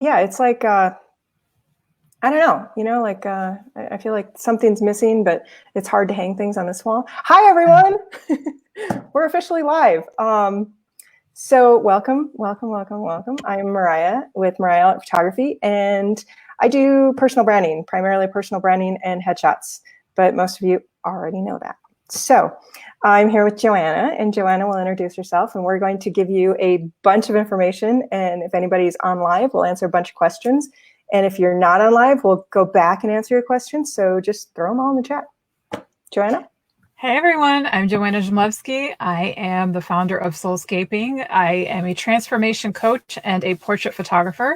yeah, it's like, I don't know, like I feel like something's missing, but it's hard to hang things on this wall. Hi, everyone. We're officially live. So welcome, welcome, welcome, welcome. I'm Mariah with Mariah Ehlert Photography, and I do personal branding, primarily personal branding and headshots, but most of you already know that. So I'm here with Joanna, and Joanna will introduce herself, and we're going to give you a bunch of information, and if anybody's on live, we'll answer a bunch of questions. And if you're not on live, we'll go back and answer your questions, so just throw them all in the chat. Joanna? Hey everyone, I'm Joanna Ziemlewski. I am the founder of Soulscaping. I am a transformation coach and a portrait photographer,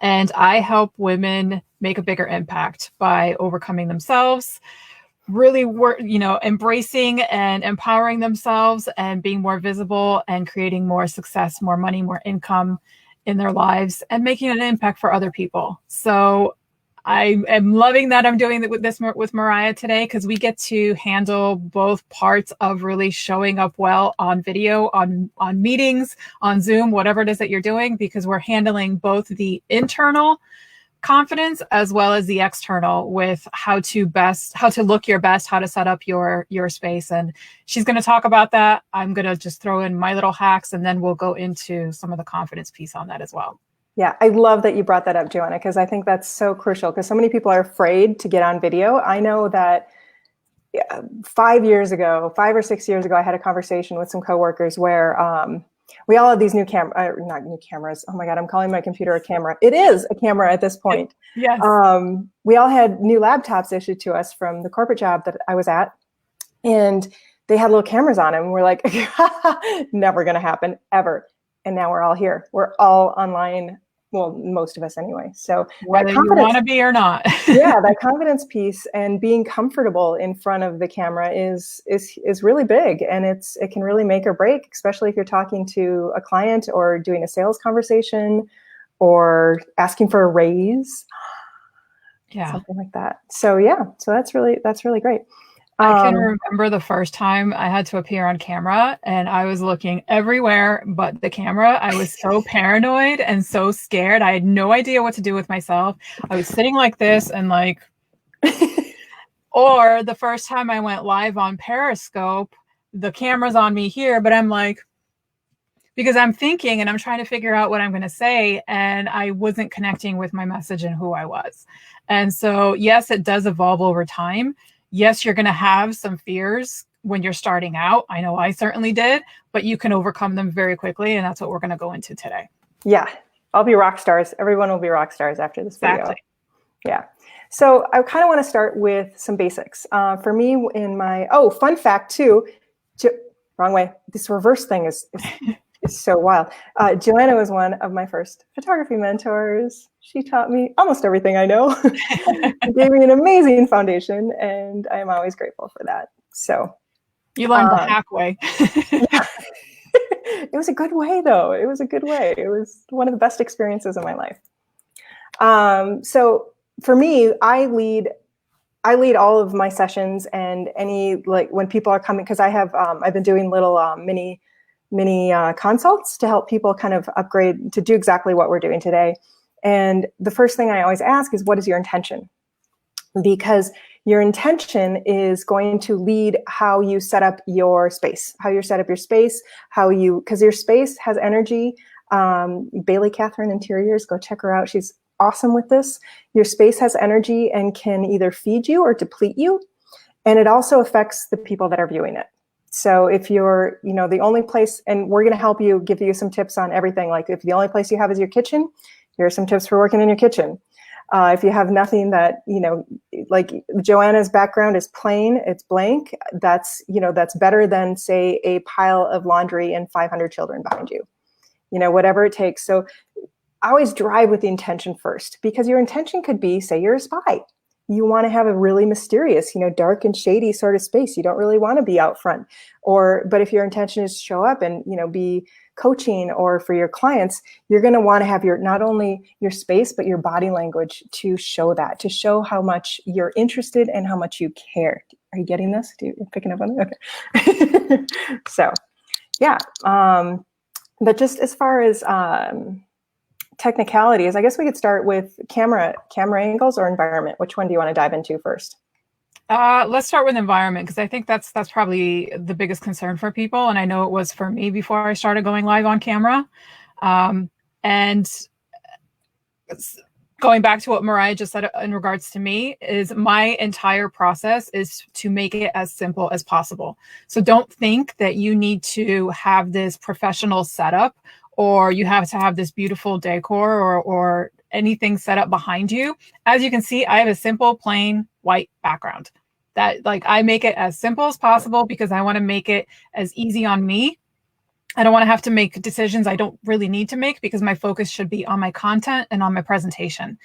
and I help women make a bigger impact by overcoming themselves, really embracing and empowering themselves and being more visible and creating more success, more money, more income in their lives and making an impact for other people. So I am loving that I'm doing this with Mariah today, because we get to handle both parts of really showing up well on video, on meetings, on Zoom, whatever it is that you're doing, because we're handling both the internal confidence as well as the external with how to look your best, how to set up your space. And she's going to talk about that. I'm going to just throw in my little hacks, and then we'll go into some of the confidence piece on that as well. Yeah, I love that you brought that up, Joanna, because I think that's so crucial, because so many people are afraid to get on video. I know that 5 or 6 years ago, I had a conversation with some coworkers where we all had these not new cameras. Oh my God, I'm calling my computer a camera. It is a camera at this point. Yes. We all had new laptops issued to us from the corporate job that I was at, and they had little cameras on them. We're like, never going to happen, ever. And now we're all here. We're all online. Well, most of us anyway. So whether you want to be or not. Yeah, that confidence piece and being comfortable in front of the camera is really big, and it can really make or break, especially if you're talking to a client or doing a sales conversation or asking for a raise. Yeah, something like that. So yeah, so that's really great. I can remember the first time I had to appear on camera, and I was looking everywhere but the camera. I was so paranoid and so scared. I had no idea what to do with myself. I was sitting like this and like, or the first time I went live on Periscope, the camera's on me here, but I'm like, because I'm thinking and I'm trying to figure out what I'm going to say, and I wasn't connecting with my message and who I was. And so, yes, it does evolve over time. Yes, you're going to have some fears when you're starting out. I know I certainly did, but you can overcome them very quickly. And that's what we're going to go into today. Yeah, I'll be rock stars. Everyone will be rock stars after this video. Exactly. Yeah. So I kind of want to start with some basics. For me, fun fact too, wrong way. This reverse thing is so wild. Joanna was one of my first photography mentors. She taught me almost everything I know. She gave me an amazing foundation, and I am always grateful for that. So you learned the hack way. Yeah. It was a good way, though. It was a good way. It was one of the best experiences of my life. So for me, I lead all of my sessions, and when people are coming, because I've been doing little mini consults to help people kind of upgrade to do exactly what we're doing today. And the first thing I always ask is, what is your intention? Because your intention is going to lead how you set up your space, because your space has energy. Bailey Catherine Interiors, go check her out. She's awesome with this. Your space has energy and can either feed you or deplete you. And it also affects the people that are viewing it. So if you're, the only place, and we're going to help you, give you some tips on everything. Like if the only place you have is your kitchen, here are some tips for working in your kitchen. If you have nothing that, like Joanna's background is plain, it's blank, that's better than, say, a pile of laundry and 500 children behind you, whatever it takes. So I always drive with the intention first, because your intention could be, say you're a spy. You want to have a really mysterious, dark and shady sort of space. You don't really want to be out front. But if your intention is to show up and, be coaching or for your clients, you're going to want to have not only your space, but your body language to show that, to show how much you're interested and how much you care. Are you getting this? You're picking up on it? Okay. So, yeah. But just as far as technicalities, I guess we could start with camera angles or environment. Which one do you want to dive into first? Let's start with environment, because I think that's probably the biggest concern for people, and I know it was for me before I started going live on camera. And going back to what Mariah just said in regards to me, is my entire process is to make it as simple as possible. So don't think that you need to have this professional setup, or you have to have this beautiful decor or anything set up behind you. As you can see, I have a simple, plain white background. That, like, I make it as simple as possible because I want to make it as easy on me. I don't want to have to make decisions I don't really need to make, because my focus should be on my content and on my presentation.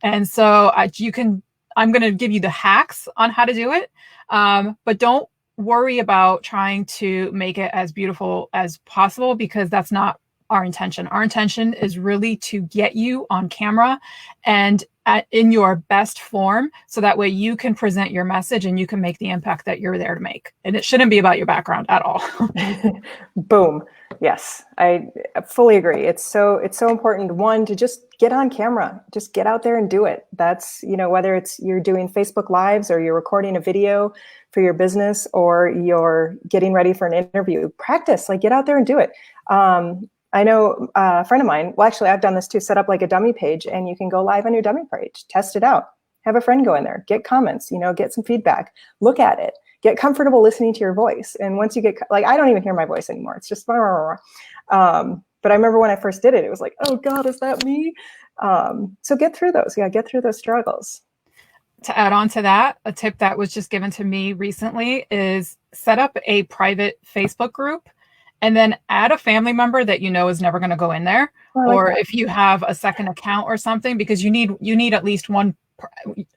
And so I'm going to give you the hacks on how to do it. But don't worry about trying to make it as beautiful as possible, because that's not our intention. Our intention is really to get you on camera and in your best form, so that way you can present your message and you can make the impact that you're there to make. And it shouldn't be about your background at all. Boom. Yes, I fully agree. It's so important, one, to just get on camera, just get out there and do it. That's, whether it's you're doing Facebook Lives or you're recording a video for your business or you're getting ready for an interview, practice, like, get out there and do it. I know a friend of mine, well, actually, I've done this too, set up like a dummy page, and you can go live on your dummy page, test it out, have a friend go in there, get comments, get some feedback, look at it, get comfortable listening to your voice. And once you get, like, I don't even hear my voice anymore. It's just, but I remember when I first did it, it was like, oh God, is that me? So get through those. Yeah, get through those struggles. To add on to that, a tip that was just given to me recently is set up a private Facebook group, and then add a family member that is never going to go in there. Or if you have a second account or something, because you need at least one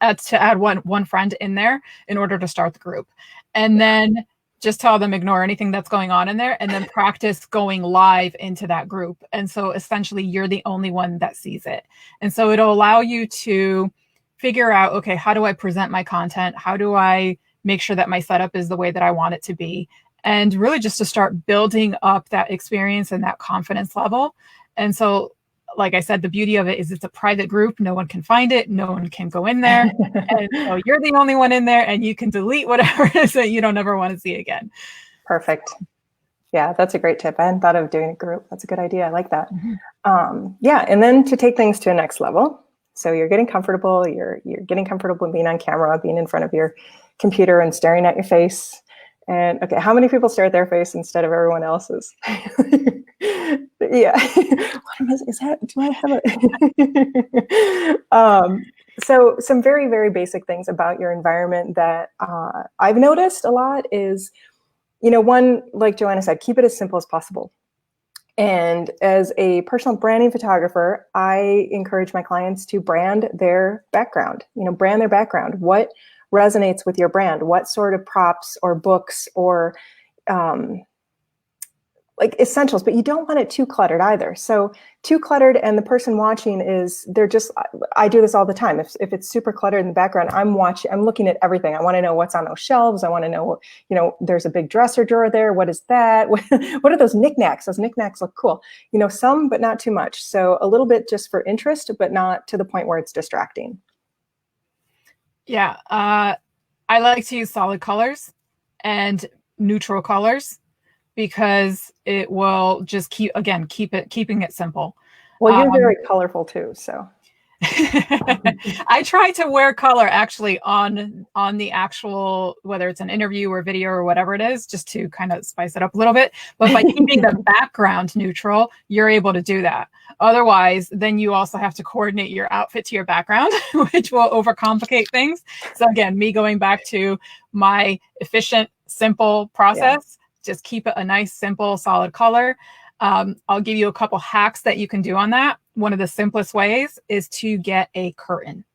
to add one friend in there in order to start the group. And then just tell them ignore anything that's going on in there, and then practice going live into that group. And so essentially you're the only one that sees it. And so it'll allow you to figure out, okay, how do I present my content? How do I make sure that my setup is the way that I want it to be? And really just to start building up that experience and that confidence level. And so, like I said, the beauty of it is it's a private group. No one can find it. No one can go in there. And so you're the only one in there, and you can delete whatever it is that you don't ever want to see again. Perfect. Yeah, that's a great tip. I hadn't thought of doing a group. That's a good idea. I like that. Mm-hmm. Yeah, and then to take things to a next level. So you're getting comfortable. You're getting comfortable being on camera, being in front of your computer and staring at your face. And okay, how many people stare at their face instead of everyone else's? Yeah. Is that, do I have a, so some very, very basic things about your environment that I've noticed a lot is, one, like Joanna said, keep it as simple as possible. And as a personal branding photographer, I encourage my clients to brand their background, what resonates with your brand, what sort of props or books or like essentials, but you don't want it too cluttered either. So too cluttered, and the person watching I do this all the time. If it's super cluttered in the background, I'm looking at everything. I want to know what's on those shelves. I want to know, there's a big dresser drawer there. What is that? What are those knickknacks? Those knickknacks look cool. Some, but not too much. So a little bit just for interest, but not to the point where it's distracting. Yeah. I like to use solid colors and neutral colors, because it will just keeping it simple. Well, you're very colorful too, so. I try to wear color actually on the actual, whether it's an interview or video or whatever it is, just to kind of spice it up a little bit. But by keeping the background neutral, you're able to do that. Otherwise, then you also have to coordinate your outfit to your background, which will overcomplicate things. So again, me going back to my efficient, simple process, just keep it a nice, simple, solid color. I'll give you a couple hacks that you can do on that. One of the simplest ways is to get a curtain,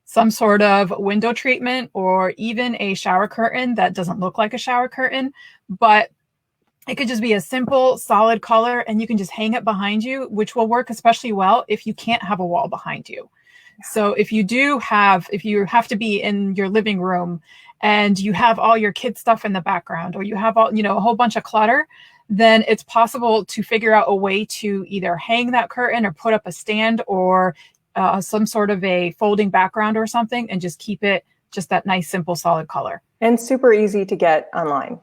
some sort of window treatment, or even a shower curtain that doesn't look like a shower curtain, but it could just be a simple, solid color, and you can just hang it behind you, which will work especially well if you can't have a wall behind you. So if you have to be in your living room and you have all your kids' stuff in the background, or you have a whole bunch of clutter, then it's possible to figure out a way to either hang that curtain or put up a stand or some sort of a folding background or something, and just keep it just that nice, simple, solid color. And super easy to get online.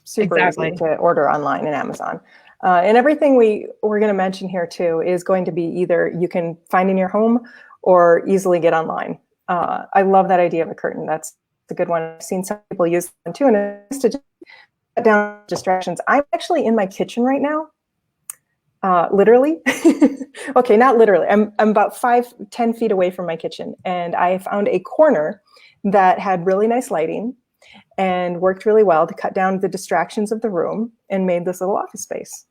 Super Exactly. easy to order online in Amazon. And everything we're going to mention here too is going to be either you can find in your home or easily get online. I love that idea of a curtain. That's a good one. I've seen some people use them too, and it's to just cut down distractions. I'm actually in my kitchen right now. Literally. Okay, not literally. I'm about 5-10 feet away from my kitchen, and I found a corner that had really nice lighting and worked really well to cut down the distractions of the room and made this little office space.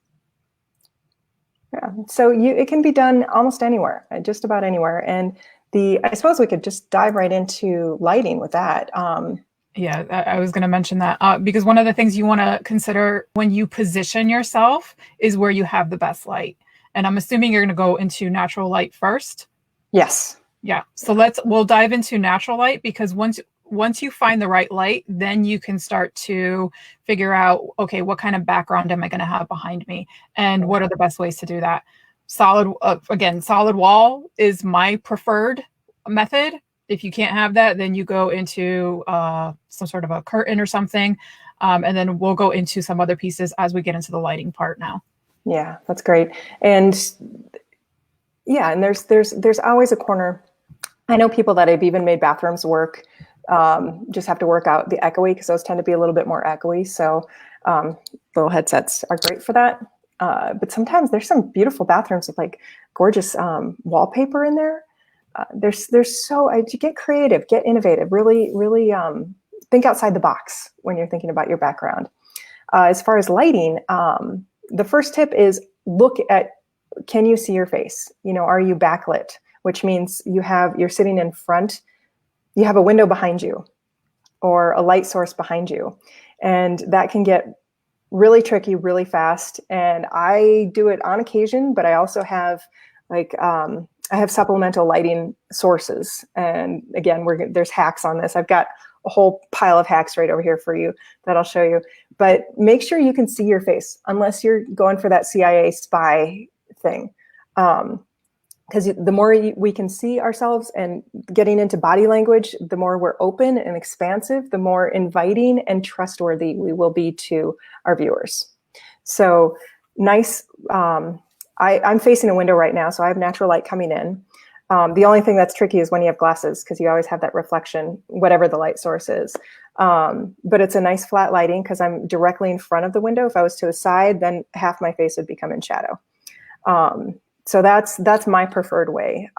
Yeah, so it can be done almost anywhere, just about anywhere. And I suppose we could just dive right into lighting with that. Yeah, I was going to mention that because one of the things you want to consider when you position yourself is where you have the best light. And I'm assuming you're going to go into natural light first. Yes. Yeah. So we'll dive into natural light, because once you find the right light, then you can start to figure out, okay, what kind of background am I going to have behind me? And what are the best ways to do that? Solid wall is my preferred method. If you can't have that, then you go into some sort of a curtain or something. And then we'll go into some other pieces as we get into the lighting part now. Yeah, that's great. And yeah, and there's always a corner. I know people that have even made bathrooms work, just have to work out the echoey, because those tend to be a little bit more echoey. So little headsets are great for that. But sometimes there's some beautiful bathrooms with like gorgeous wallpaper in there. Get creative, get innovative, really think outside the box when you're thinking about your background. As far as lighting, the first tip is can you see your face? Are you backlit? Which means you're sitting in front, you have a window behind you or a light source behind you. And that can get really tricky really fast. And I do it on occasion, but I also have I have supplemental lighting sources. And again, there's hacks on this. I've got a whole pile of hacks right over here for you that I'll show you. But make sure you can see your face, unless you're going for that CIA spy thing. Because the more we can see ourselves and getting into body language, the more we're open and expansive, the more inviting and trustworthy we will be to our viewers. So nice. I'm facing a window right now, so I have natural light coming in. The only thing that's tricky is when you have glasses, because you always have that reflection, whatever the light source is. But it's a nice flat lighting because I'm directly in front of the window. If I was to the side, then half my face would become in shadow. So that's my preferred way.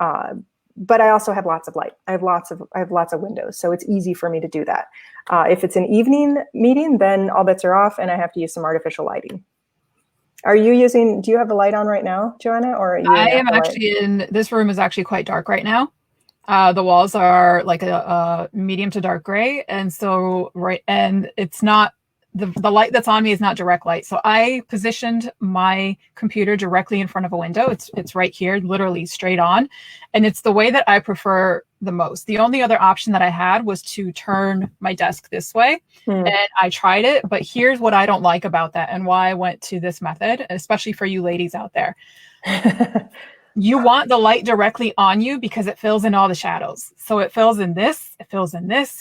But I also have lots of light. I have lots of windows, so it's easy for me to do that. If it's an evening meeting, then all bets are off, and I have to use some artificial lighting. Do you have the light on right now, Joanna, or are you? I am actually this room is actually quite dark right now. The walls are like a medium to dark gray, and so it's not the light that's on me is not direct light. So I positioned my computer directly in front of a window. It's right here, literally straight on, and it's the way that I prefer the most. The only other option that I had was to turn my desk this way, and I tried it, but here's what I don't like about that and why I went to this method, especially for you ladies out there. You want the light directly on you because it fills in all the shadows. So it fills in this,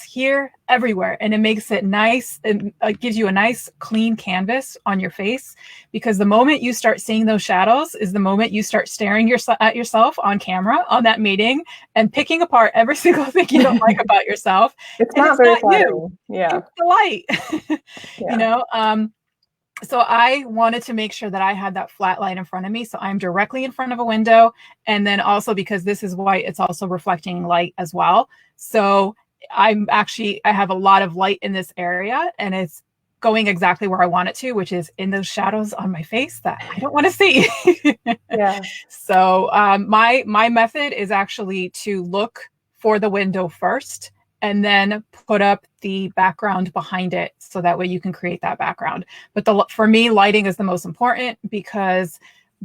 here, everywhere. And it makes it nice. And it gives you a nice clean canvas on your face, because the moment you start seeing those shadows is the moment you start staring at yourself on camera on that meeting and picking apart every single thing you don't like about yourself. It's not very flattering. Yeah. It's the light, yeah. So I wanted to make sure that I had that flat light in front of me. So I'm directly in front of a window. And then also, because this is white, it's also reflecting light as well. So I have a lot of light in this area, and it's going exactly where I want it to, which is in those shadows on my face that I don't want to see. Yeah. So my method is actually to look for the window first, and then put up the background behind it, so that way you can create that background. But for me, lighting is the most important, because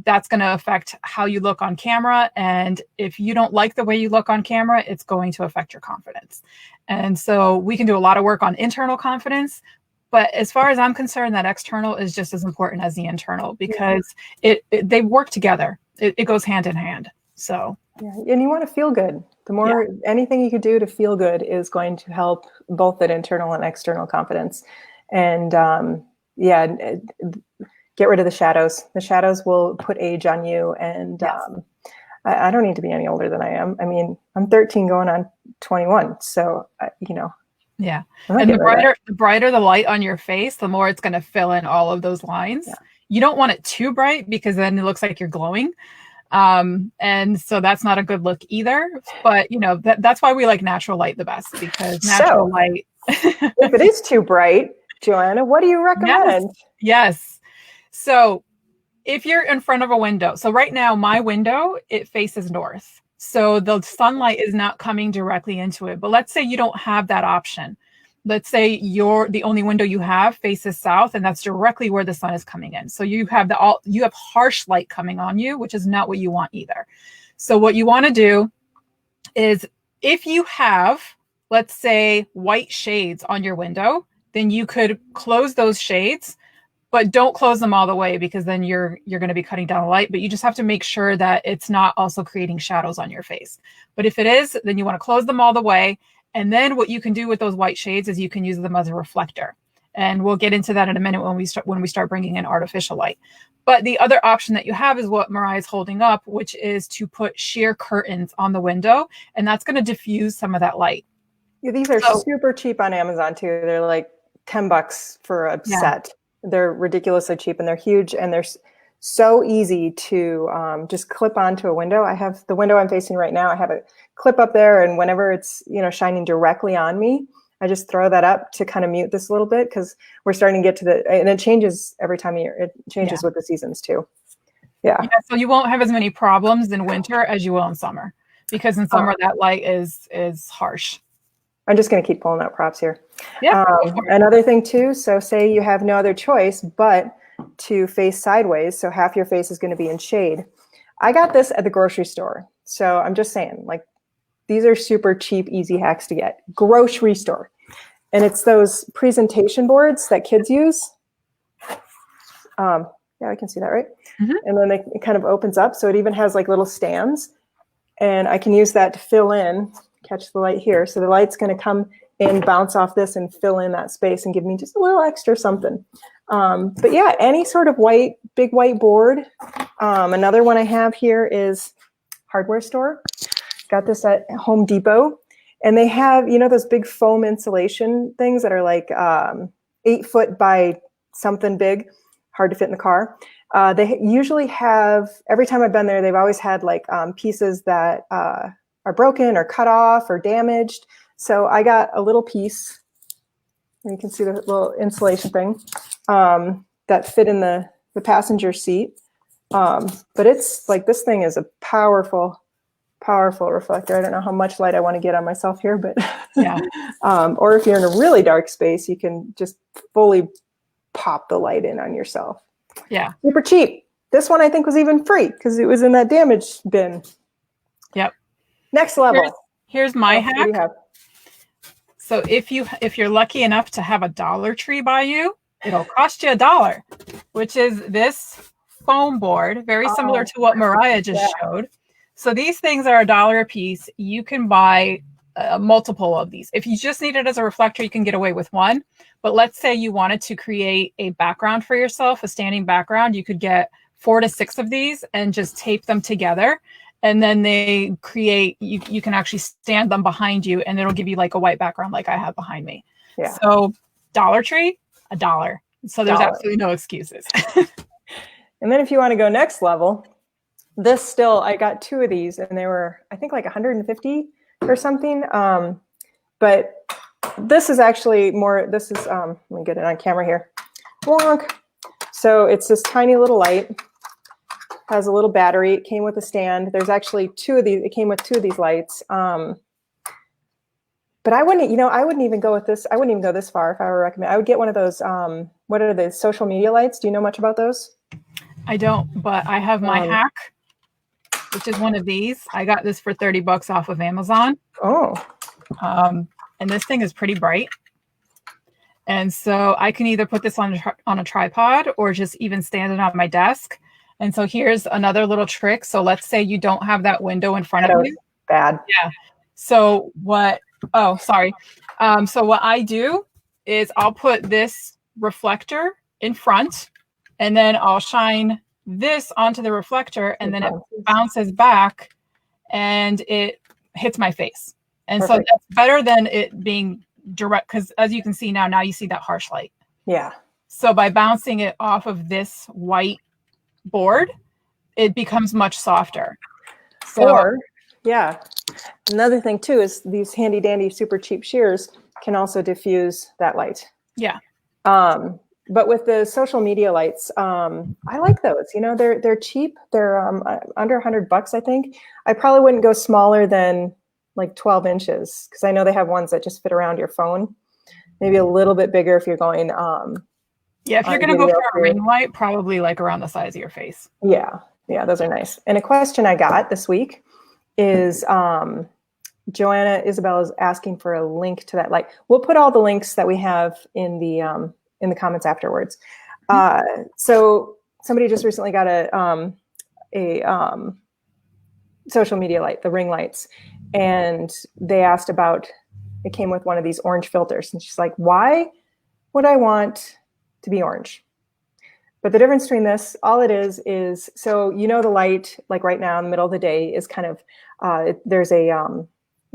that's going to affect how you look on camera. And if you don't like the way you look on camera, it's going to affect your confidence. And so we can do a lot of work on internal confidence, But as far as I'm concerned, that external is just as important as the internal, because they work together. It goes hand in hand. So yeah, and you want to feel good. The more anything you could do to feel good is going to help both that internal and external confidence. And get rid of the shadows. The shadows will put age on you. And I don't need to be any older than I am. I mean, I'm 13 going on 21. So, yeah. And the brighter the light on your face, the more it's going to fill in all of those lines. Yeah. You don't want it too bright, because then it looks like you're glowing. And so that's not a good look either. But, that's why we like natural light the best, because natural light. If it is too bright, Joanna, what do you recommend? Yes. So if you're in front of a window, so right now my window, it faces north. So the sunlight is not coming directly into it. But let's say you don't have that option. Let's say the only window you have faces south, and that's directly where the sun is coming in. So you have harsh light coming on you, which is not what you want either. So what you want to do is, if you have, let's say, white shades on your window, then you could close those shades, but don't close them all the way, because then you're going to be cutting down light. But you just have to make sure that it's not also creating shadows on your face. But if it is, then you want to close them all the way. And then what you can do with those white shades is you can use them as a reflector. And we'll get into that in a minute when we start bringing in artificial light. But the other option that you have is what Mariah's holding up, which is to put sheer curtains on the window. And that's going to diffuse some of that light. Yeah, these are super cheap on Amazon too. They're like $10 for a set. They're ridiculously cheap, and they're huge, and they're so easy to just clip onto a window. I have the window I'm facing right now. I have a clip up there, and whenever it's shining directly on me, I just throw that up to kind of mute this a little bit, because we're starting to get to and it changes every time of year. It changes with the seasons too. Yeah. So you won't have as many problems in winter as you will in summer, because in summer that light is harsh. I'm just going to keep pulling out props here. Yeah. Another thing too, so say you have no other choice but to face sideways, so half your face is going to be in shade. I got this at the grocery store. So I'm just saying, like, these are super cheap, easy hacks to get. Grocery store. And it's those presentation boards that kids use. Yeah, I can see that, right? Mm-hmm. And then it kind of opens up. So it even has like little stands. And I can use that to fill in, catch the light here. So the light's going to come in, bounce off this, and fill in that space and give me just a little extra something. But yeah, any sort of big white board. Another one I have here is hardware store. Got this at Home Depot. And they have, those big foam insulation things that are like 8 foot by something big, hard to fit in the car. They usually have, every time I've been there, they've always had like pieces that are broken or cut off or damaged. So I got a little piece, and you can see the little insulation thing that fit in the passenger seat. But it's like, this thing is a powerful reflector. I don't know how much light I want to get on myself here, but yeah. Or if you're in a really dark space, you can just fully pop the light in on yourself. Yeah. Super cheap. This one I think was even free because it was in that damage bin. Yep. Next level. Here's my hack. So if you're lucky enough to have a Dollar Tree by you, it'll cost you $1, which is this foam board, very similar to what Mariah just showed. So these things are $1 a piece. You can buy multiple of these. If you just need it as a reflector, you can get away with one. But let's say you wanted to create a background for yourself, a standing background, you could get 4 to 6 of these and just tape them together. And then they create, you can actually stand them behind you, and it'll give you like a white background like I have behind me. Yeah. So Dollar Tree, $1. So there's absolutely no excuses. And then if you want to go next level, I got 2 of these, and they were, I think, like 150 or something. But this is actually more, let me get it on camera here. Wonk. So it's this tiny little light, has a little battery. It came with a stand. There's actually 2 of these. It came with 2 of these lights. But I wouldn't even go with this. I wouldn't even go this far if I were recommend. I would get one of those, what are the social media lights? Do you know much about those? I don't, but I have my hack, which is one of these. I got this for $30 off of Amazon. Oh. And this thing is pretty bright. And so I can either put this on a tripod or just even stand it on my desk. And so here's another little trick. So let's say you don't have that window in front of you. Bad. Yeah. So what, oh, sorry. So what I do is I'll put this reflector in front, and then I'll shine this onto the reflector, and then it bounces back and it hits my face. And Perfect. So that's better than it being direct, because as you can see now you see that harsh light. Yeah. So by bouncing it off of this white board, it becomes much softer. So, or, yeah. Another thing too is these handy dandy super cheap shears can also diffuse that light. Yeah. But with the social media lights, I like those. You know, they're cheap. They're under $100, I think. I probably wouldn't go smaller than like 12 inches because I know they have ones that just fit around your phone. Maybe a little bit bigger if you're going. Yeah, if you're going to go for a ring light, probably like around the size of your face. Yeah, those are nice. And a question I got this week is Joanna Isabel is asking for a link to that light. We'll put all the links that we have in the comments afterwards. So somebody just recently got a social media light, the ring lights, and they asked about, it came with one of these orange filters, and she's like, why would I want to be orange? But the difference between this, all it is so you know the light, like right now in the middle of the day, is kind of there's a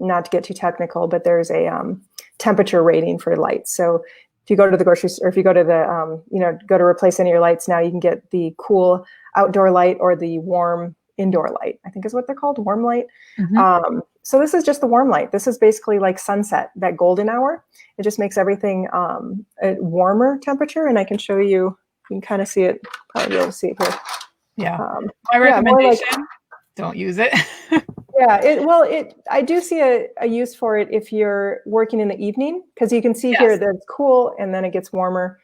not to get too technical, but there's a temperature rating for lights. So if you go to the grocery store, or if you go to the go to replace any of your lights now, you can get the cool outdoor light or the warm indoor light, I think is what they're called, warm light. Mm-hmm. So this is just the warm light. This is basically like sunset, that golden hour. It just makes everything a warmer temperature, and I can show you. You can kind of see it, probably be able to see it here. Yeah. My recommendation, don't use it. Yeah, I do see a use for it if you're working in the evening, because you can see here that it's cool and then it gets warmer.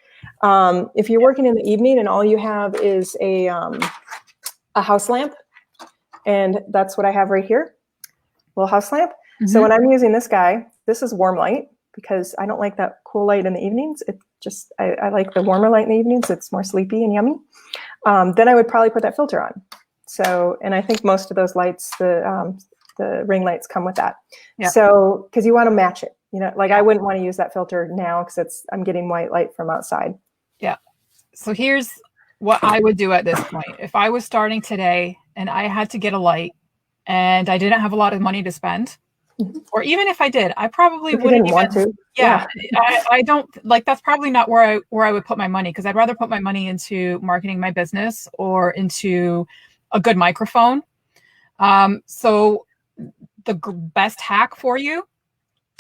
If you're working in the evening and all you have is a house lamp, and that's what I have right here, little house lamp. Mm-hmm. So when I'm using this guy, this is warm light because I don't like that cool light in the evenings. It just, I like the warmer light in the evenings. It's more sleepy and yummy. Then I would probably put that filter on. So, and I think most of those lights, the ring lights come with that. Yeah. So, because you want to match it, like I wouldn't want to use that filter now because I'm getting white light from outside. Yeah. So here's what I would do at this point. If I was starting today and I had to get a light and I didn't have a lot of money to spend, or even if I did, I probably wouldn't want to. Yeah. I don't like, that's probably not where I would put my money, because I'd rather put my money into marketing my business or into a good microphone. So the best hack for you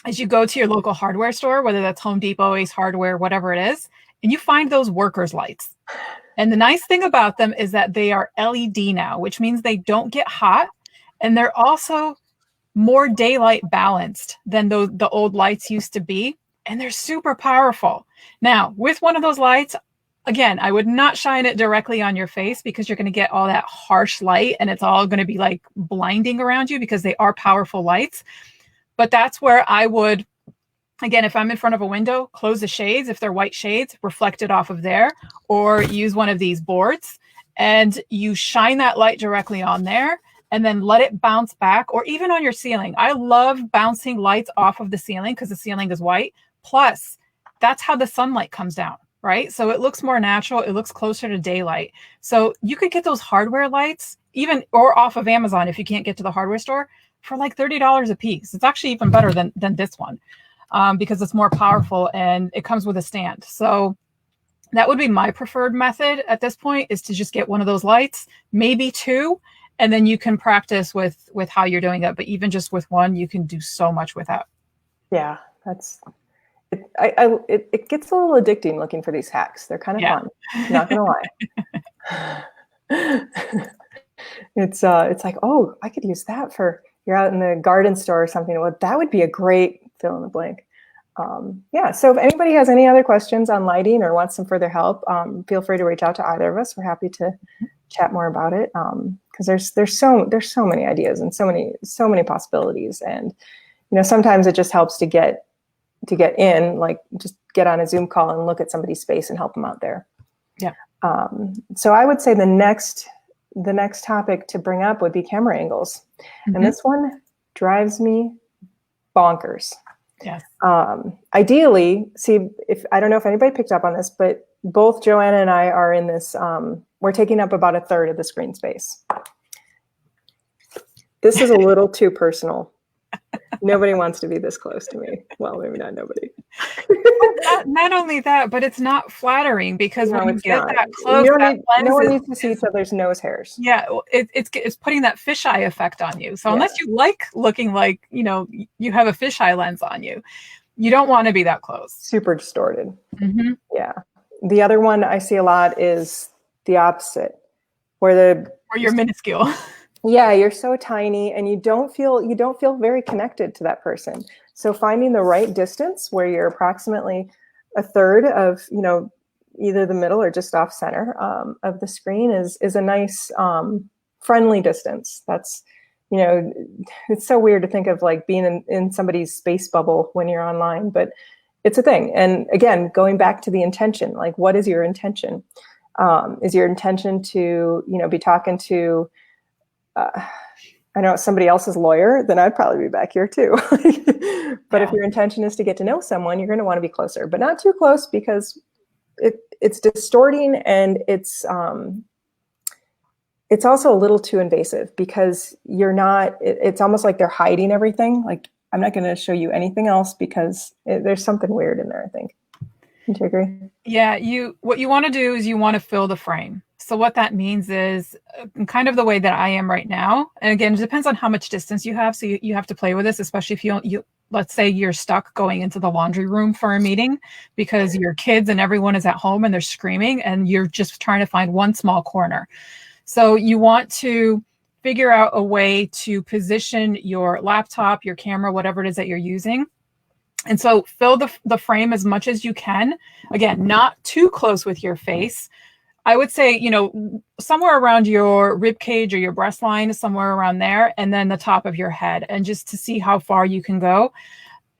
is you go to your local hardware store, whether that's Home Depot, Ace Hardware, whatever it is, and you find those workers lights. And the nice thing about them is that they are LED now, which means they don't get hot, and they're also more daylight balanced than the old lights used to be, and they're super powerful. Now, with one of those lights, again, I would not shine it directly on your face because you're going to get all that harsh light and it's all going to be like blinding around you because they are powerful lights. But that's where I would, again, if I'm in front of a window, close the shades. If they're white shades, reflect it off of there, or use one of these boards and you shine that light directly on there and then let it bounce back, or even on your ceiling. I love bouncing lights off of the ceiling because the ceiling is white. Plus, that's how the sunlight comes down. Right? So it looks more natural. It looks closer to daylight. So you could get those hardware lights or off of Amazon if you can't get to the hardware store for like $30 a piece. It's actually even better than this one because it's more powerful and it comes with a stand. So that would be my preferred method at this point, is to just get one of those lights, maybe two, and then you can practice with how you're doing it. But even just with one, you can do so much with that. Yeah, that's... It gets a little addicting looking for these hacks. They're kind of fun. Not gonna lie. It's like, oh, I could use that for, you're out in the garden store or something. Well, that would be a great fill in the blank. So if anybody has any other questions on lighting or wants some further help, feel free to reach out to either of us. We're happy to chat more about it. Because there's so many ideas and so many possibilities. And sometimes it just helps to get to get in, like just get on a Zoom call and look at somebody's face and help them out there. Yeah. So I would say the next topic to bring up would be camera angles. Mm-hmm. And this one drives me bonkers. Yes. Ideally, see, if I don't know if anybody picked up on this, but both Joanna and I are in this, we're taking up about a third of the screen space. This is a little too personal. Nobody wants to be this close to me. Well, maybe not nobody. Not only that, but it's not flattering, because No, when you it's get not. that close, No one needs to see each other's nose hairs. Yeah, it's putting that fisheye effect on you. So unless you like looking like, you have a fisheye lens on you, you don't want to be that close. Super distorted. Mm-hmm. Yeah. The other one I see a lot is the opposite, where you're minuscule. Yeah, you're so tiny and you don't feel very connected to that person. So finding the right distance where you're approximately a third of, either the middle or just off center of the screen is a nice friendly distance. That's, it's so weird to think of like being in somebody's space bubble when you're online, but it's a thing. And again, going back to the intention, like what is your intention? Is your intention to, be talking to, I know somebody else's lawyer, then I'd probably be back here too. But if your intention is to get to know someone, you're going to want to be closer, but not too close, because it's distorting, and it's also a little too invasive, because it's almost like they're hiding everything. Like, I'm not going to show you anything else because there's something weird in there, I think. Don't you agree? Yeah, what you want to do is you want to fill the frame. So what that means is kind of the way that I am right now. And again, it depends on how much distance you have. So you have to play with this, especially if you let's say you're stuck going into the laundry room for a meeting because your kids and everyone is at home and they're screaming and you're just trying to find one small corner. So you want to figure out a way to position your laptop, your camera, whatever it is that you're using. And so fill the frame as much as you can. Again, not too close with your face. I would say, somewhere around your rib cage or your breast line, somewhere around there, and then the top of your head, and just to see how far you can go.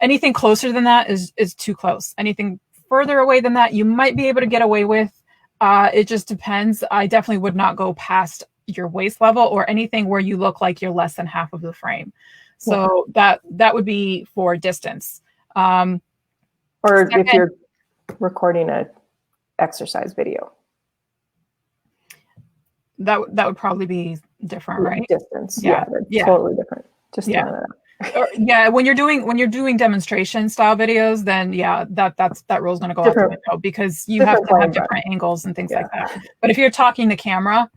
Anything closer than that is too close. Anything further away than that, you might be able to get away with. It just depends. I definitely would not go past your waist level or anything where you look like you're less than half of the frame. So that would be for distance. Or if you're recording an exercise video. That would probably be different, right? Distance. Yeah, totally different. Just when you're doing demonstration style videos, then that rule's going to go out the window, because you have to have different angles and things like that. But if you're talking to camera,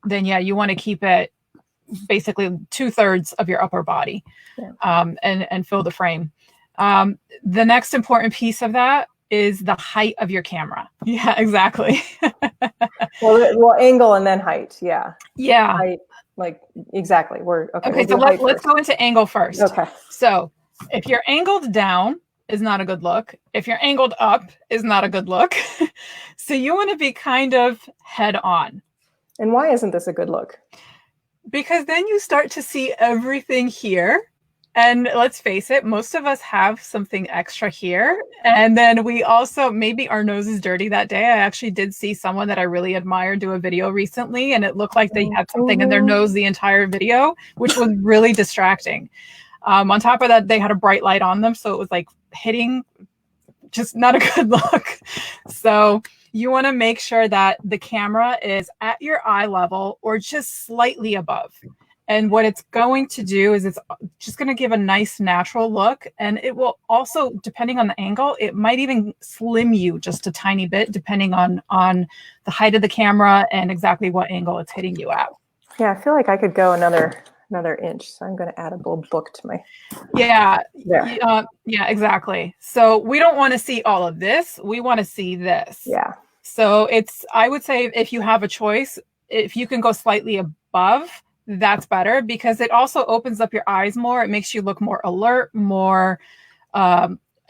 then you want to keep it basically 2/3 of your upper body, and fill the frame. The next important piece of that is the height of your camera. Yeah, exactly. well, angle and then height. Yeah. Height, like, exactly. Okay. So let's go into angle first. Okay. So if you're angled down is not a good look. If you're angled up is not a good look. So you want to be kind of head on. And why isn't this a good look? Because then you start to see everything here. And let's face it, most of us have something extra here. And then we also, maybe our nose is dirty that day. I actually did see someone that I really admire do a video recently, and it looked like they had something in their nose the entire video, which was really distracting. On top of that, they had a bright light on them. So it was like hitting, just not a good look. So you want to make sure that the camera is at your eye level or just slightly above. And what it's going to do is it's just going to give a nice natural look. And it will also, depending on the angle, it might even slim you just a tiny bit, depending on the height of the camera and exactly what angle it's hitting you at. Yeah, I feel like I could go another inch. So I'm going to add a little book to my... Yeah, exactly. So we don't want to see all of this. We want to see this. Yeah. So I would say if you have a choice, if you can go slightly above, that's better, because it also opens up your eyes more. It makes you look more alert, more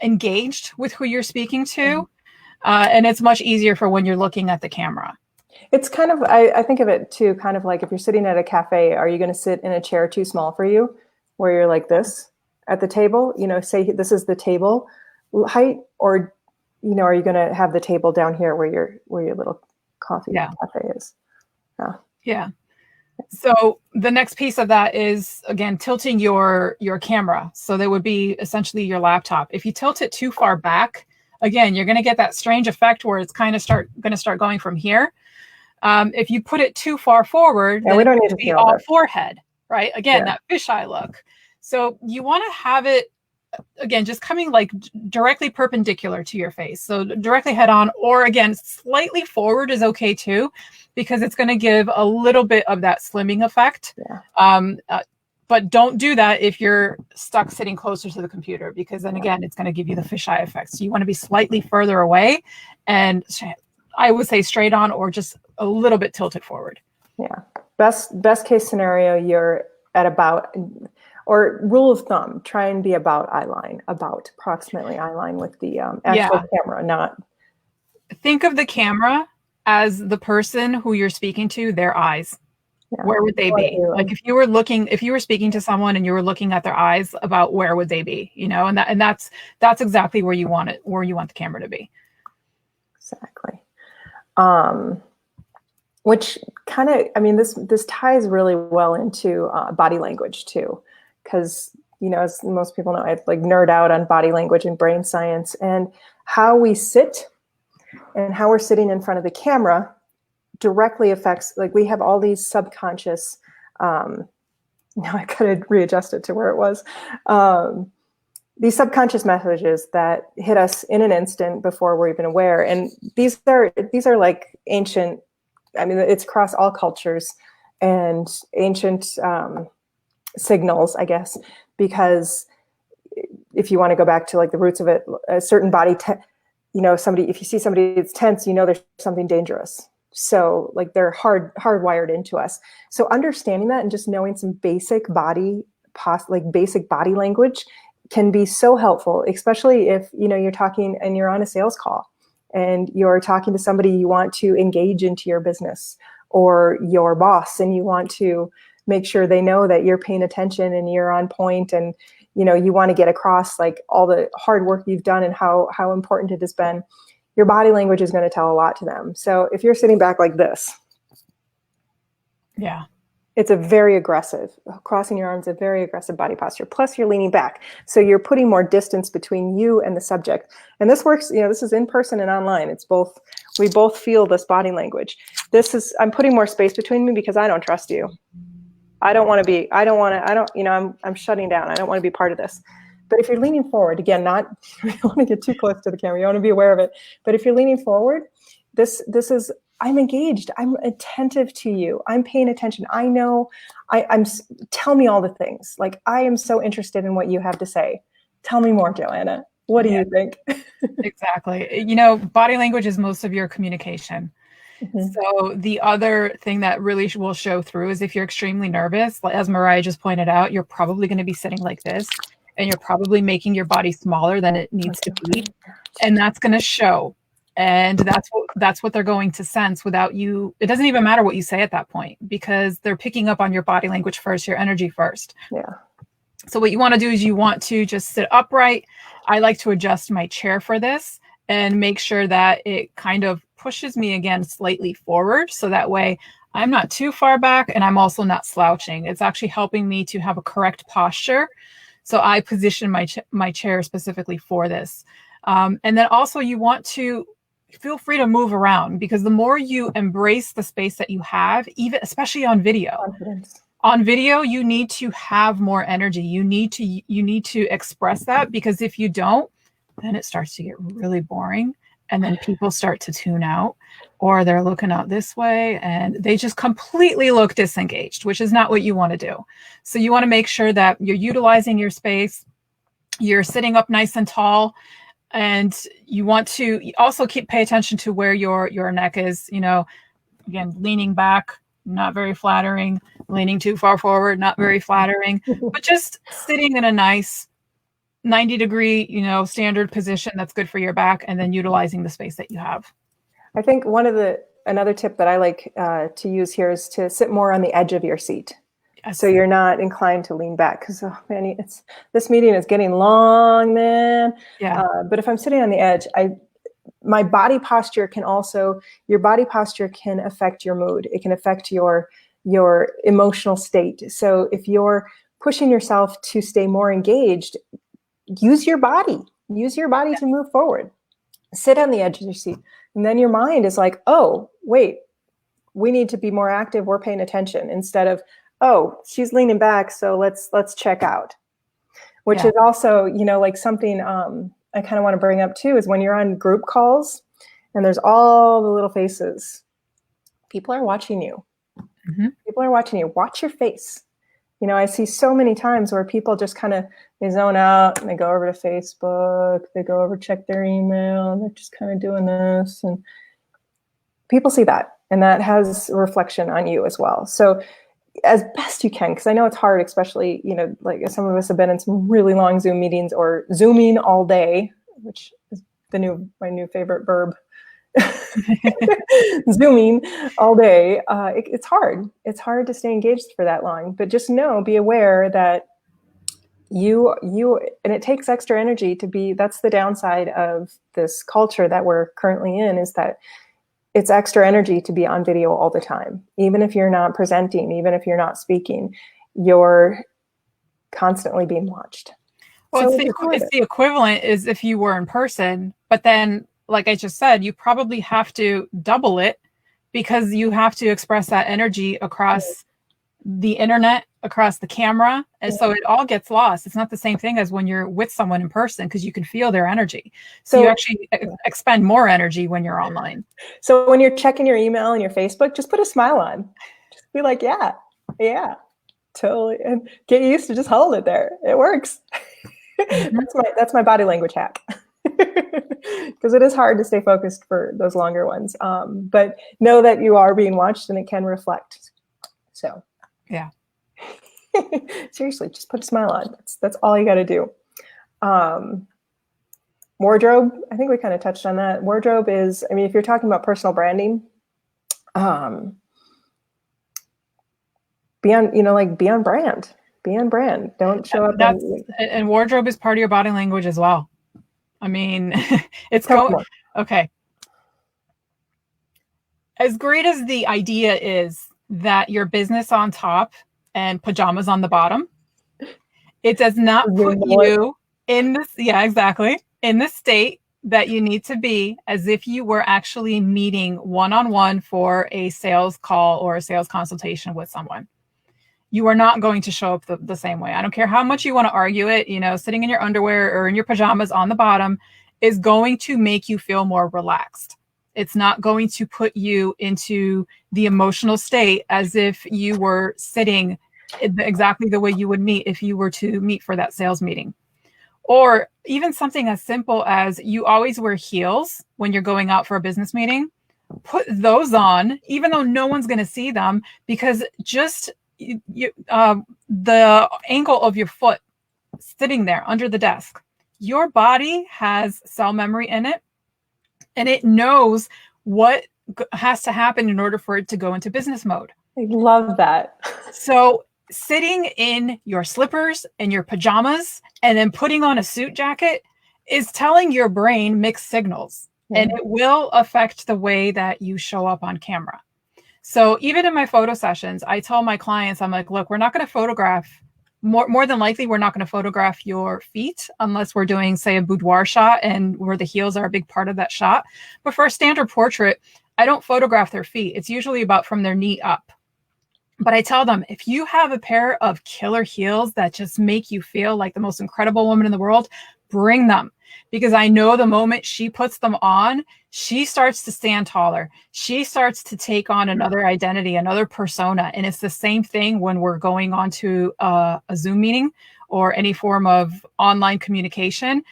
engaged with who you're speaking to. And it's much easier for when you're looking at the camera. It's kind of, I think of it too, kind of like if you're sitting at a cafe, are you going to sit in a chair too small for you, where you're like this at the table? Say this is the table. height, or, are you going to have the table down here where your little coffee cafe is? Yeah. So the next piece of that is, again, tilting your camera. So that would be essentially your laptop. If you tilt it too far back, again, you're going to get that strange effect where it's kind of going to start going from here. If you put it too far forward, then we don't need to to be all forehead, right? Again, that fisheye look. So you want to have it, again, just coming like directly perpendicular to your face. So directly head on, or again, slightly forward is okay too, because it's going to give a little bit of that slimming effect. But don't do that if you're stuck sitting closer to the computer, because then again, it's going to give you the fisheye effect. So you want to be slightly further away, and I would say straight on or just a little bit tilted forward. Yeah. Best case scenario, you're at about, or rule of thumb, try and be about approximately eye line with the actual camera, not. Think of the camera as the person who you're speaking to, their eyes. Where would they be? Like if you were speaking to someone and you were looking at their eyes, about where would they be? And that's exactly where you want the camera to be. Exactly. Which kind of, this ties really well into body language too, because, as most people know, I like nerd out on body language and brain science, and how we sit and how we're sitting in front of the camera directly affects, like we have all these subconscious, now I gotta readjust it to where it was, these subconscious messages that hit us in an instant before we're even aware. And these are like ancient, it's across all cultures and ancient signals, I guess, because if you want to go back to like the roots of it, a certain body, if you see somebody that's tense, there's something dangerous. So like they're hardwired into us. So understanding that and just knowing some basic basic body language can be so helpful, especially if, you're talking and you're on a sales call and you're talking to somebody you want to engage into your business, or your boss, and you want to make sure they know that you're paying attention and you're on point, and, you want to get across like all the hard work you've done and how important it has been. Your body language is going to tell a lot to them. So if you're sitting back like this, it's a very aggressive, crossing your arms, a very aggressive body posture. Plus you're leaning back. So you're putting more distance between you and the subject. And this works, this is in person and online. It's both, we both feel this body language. I'm putting more space between me because I don't trust you. I'm shutting down. I don't want to be part of this. But if you're leaning forward, again, you don't want to get too close to the camera. You want to be aware of it. But if you're leaning forward, this is, I'm engaged. I'm attentive to you. I'm paying attention. I know, tell me all the things. Like, I am so interested in what you have to say. Tell me more, Joanna. What do you think? Exactly. Body language is most of your communication. Mm-hmm. So the other thing that really will show through is if you're extremely nervous, as Mariah just pointed out, you're probably going to be sitting like this, and you're probably making your body smaller than it needs to be. And that's going to show. And that's what they're going to sense without you. It doesn't even matter what you say at that point, because they're picking up on your body language first, your energy first. Yeah. So what you want to do is you want to just sit upright. I like to adjust my chair for this and make sure that it kind of pushes me again slightly forward. So that way I'm not too far back and I'm also not slouching. It's actually helping me to have a correct posture. So I position my chair specifically for this. And then also you want to feel free to move around, because the more you embrace the space that you have, especially on video. Confidence. On video, you need to have more energy. You need to express that, because if you don't, then it starts to get really boring. And then people start to tune out, or they're looking out this way and they just completely look disengaged, which is not what you want to do. So you want to make sure that you're utilizing your space, you're sitting up nice and tall, and you want to also pay attention to where your neck is, again, leaning back, not very flattering, leaning too far forward, not very flattering, but just sitting in a nice 90-degree, standard position that's good for your back, and then utilizing the space that you have. I think another tip that I like to use here is to sit more on the edge of your seat. Yes. So you're not inclined to lean back because, oh man, this meeting is getting long, man. Yeah. But if I'm sitting on the edge, my body posture your body posture can affect your mood. It can affect your emotional state. So if you're pushing yourself to stay more engaged, use your body to move forward. Sit on the edge of your seat. And then your mind is like, oh, wait, we need to be more active. We're paying attention, instead of, oh, she's leaning back, so let's check out. Which is also, like something I kind of want to bring up too, is when you're on group calls and there's all the little faces, people are watching you. Mm-hmm. People are watching you. Watch your face. I see so many times where people just they zone out and they go over to Facebook, they go over, check their email, and they're just kind of doing this. And people see that, and that has a reflection on you as well. So as best you can, because I know it's hard, especially, like some of us have been in some really long Zoom meetings or Zooming all day, which is my new favorite verb. Zooming all day. It's hard. It's hard to stay engaged for that long, but just be aware that and it takes extra energy that's the downside of this culture that we're currently in, is that it's extra energy to be on video all the time. Even if you're not presenting, even if you're not speaking, you're constantly being watched. Well, So it's the equivalent is if you were in person, but then, like I just said, you probably have to double it because you have to express that energy across the internet, across the camera. And so it all gets lost. It's not the same thing as when you're with someone in person, because you can feel their energy. So you actually expend more energy when you're online. So when you're checking your email and your Facebook, just put a smile on. Just be like, yeah, totally. And get used to just hold it there. It works. Mm-hmm. That's my body language hack. Because it is hard to stay focused for those longer ones. But know that you are being watched and it can reflect. So yeah. Seriously, just put a smile on. That's all you got to do. Wardrobe, I think we kind of touched on that. Wardrobe is, if you're talking about personal branding, be on brand. Be on brand. Don't show up. And wardrobe is part of your body language as well. It's okay. As great as the idea is that your business on top and pajamas on the bottom, it does not put you in this, in the state that you need to be as if you were actually meeting one-on-one for a sales call or a sales consultation with someone. You are not going to show up the same way. I don't care how much you want to argue it, sitting in your underwear or in your pajamas on the bottom is going to make you feel more relaxed. It's not going to put you into the emotional state as if you were sitting exactly the way you would meet if you were to meet for that sales meeting. Or even something as simple as you always wear heels when you're going out for a business meeting. Put those on, even though no one's going to see them, because just the ankle of your foot sitting there under the desk, your body has cell memory in it, and it knows what has to happen in order for it to go into business mode. I love that. So sitting in your slippers and your pajamas and then putting on a suit jacket is telling your brain mixed signals, and it will affect the way that you show up on camera. So even in my photo sessions, I tell my clients, I'm like, look, we're not going to photograph. More than likely, we're not going to photograph your feet unless we're doing, say, a boudoir shot and where the heels are a big part of that shot. But for a standard portrait, I don't photograph their feet. It's usually about from their knee up. But I tell them, if you have a pair of killer heels that just make you feel like the most incredible woman in the world, bring them. Because I know the moment she puts them on, she starts to stand taller. She starts to take on another identity, another persona. And it's the same thing when we're going on to a Zoom meeting or any form of online communication.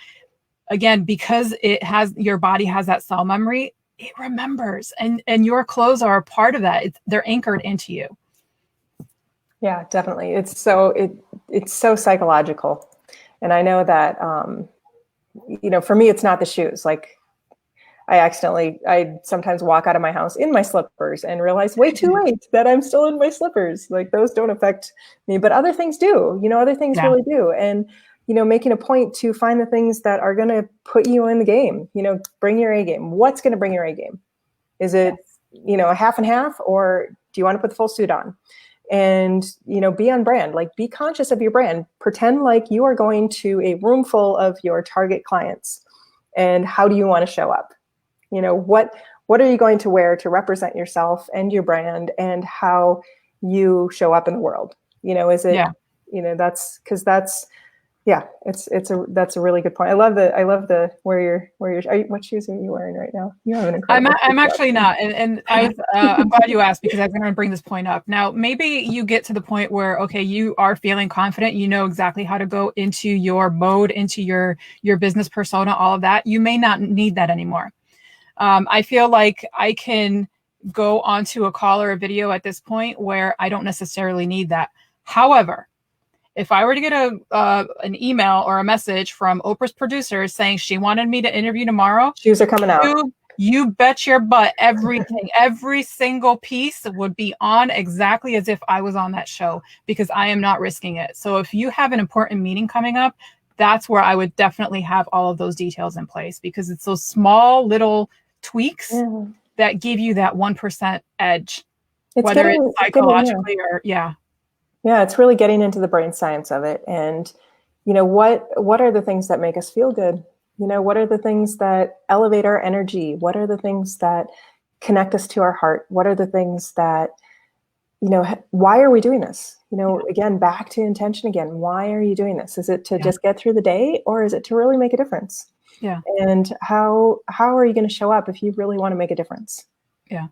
Again, because your body has that cell memory, it remembers. And your clothes are a part of that. They're anchored into you. Yeah, definitely. It's so psychological. And I know that, for me, it's not the shoes. Like I sometimes walk out of my house in my slippers and realize way too late that I'm still in my slippers. Like those don't affect me, but other things do, other things Yeah. really do. And, making a point to find the things that are going to put you in the game, bring your A game. What's going to bring your A game? Is it, a half and half, or do you want to put the full suit on? And, be on brand, like be conscious of your brand. Pretend like you are going to a room full of your target clients. And how do you want to show up? What are you going to wear to represent yourself and your brand and how you show up in the world? Is it, that's a really good point. I love the what shoes are you wearing right now? You have an incredible. I'm actually not, and I'm glad you asked, because I was going to bring this point up. Now, maybe you get to the point where, okay, you are feeling confident, you know exactly how to go into your mode, into your business persona, all of that. You may not need that anymore. I feel like I can go onto a call or a video at this point where I don't necessarily need that. However, if I were to get an email or a message from Oprah's producers saying she wanted me to interview tomorrow, shoes are coming out. You bet your butt everything, every single piece would be on exactly as if I was on that show, because I am not risking it. So if you have an important meeting coming up, that's where I would definitely have all of those details in place, because it's those small little tweaks that give you that 1% edge, whether it's psychologically or Yeah, it's really getting into the brain science of it. And, what are the things that make us feel good? What are the things that elevate our energy? What are the things that connect us to our heart? What are the things that, why are we doing this? Again, back to intention again. Why are you doing this? Is it to just get through the day, or is it to really make a difference? Yeah. And how are you going to show up if you really want to make a difference? Yeah.